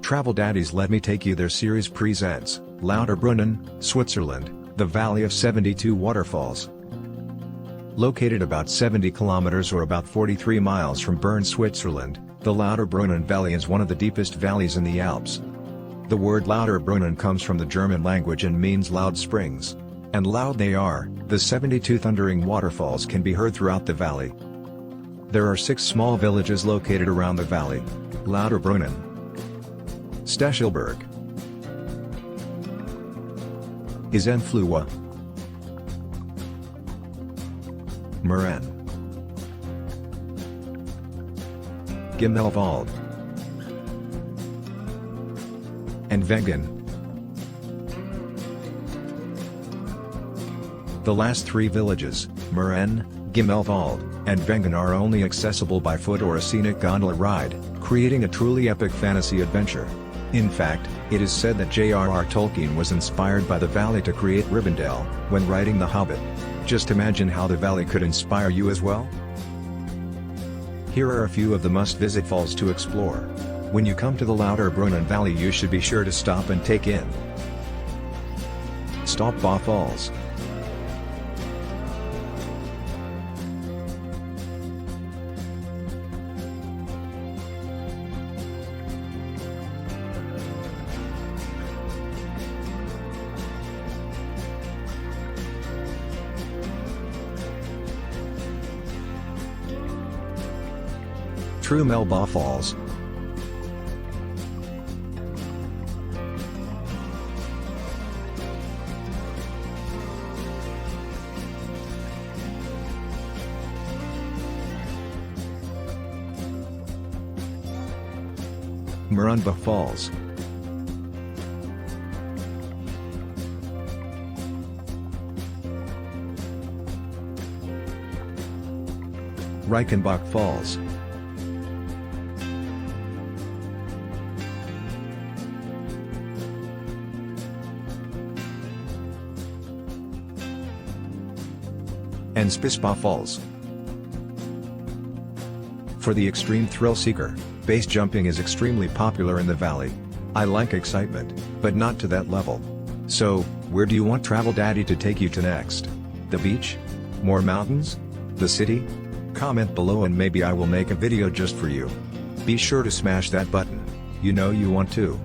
Travel Daddies Let Me Take You There series presents, Lauterbrunnen, Switzerland, the Valley of 72 Waterfalls. Located about 70 kilometers or about 43 miles from Bern, Switzerland, the Lauterbrunnen Valley is one of the deepest valleys in the Alps. The word Lauterbrunnen comes from the German language and means loud springs. And loud they are, the 72 thundering waterfalls can be heard throughout the valley. There are 6 small villages located around the valley: Lauterbrunnen, Stechelberg, Isenfluhe, Muren, Gimmelwald, and Wengen. The last 3 villages, Muren, Gimmelwald, and Wengen, are only accessible by foot or a scenic gondola ride, creating a truly epic fantasy adventure. In fact, it is said that J.R.R. Tolkien was inspired by the valley to create Rivendell, when writing The Hobbit. Just imagine how the valley could inspire you as well. Here are a few of the must-visit falls to explore. When you come to the Lauterbrunnen Valley, you should be sure to stop and take in Waterfalls Falls, True Falls, Murenba Falls, Reichenbach Falls, and Spispa Falls. For the extreme thrill seeker, base jumping is extremely popular in the valley. I like excitement, but not to that level. So, where do you want Travel Daddy to take you to next? The beach? More mountains? The city? Comment below and maybe I will make a video just for you. Be sure to smash that button. You know you want to.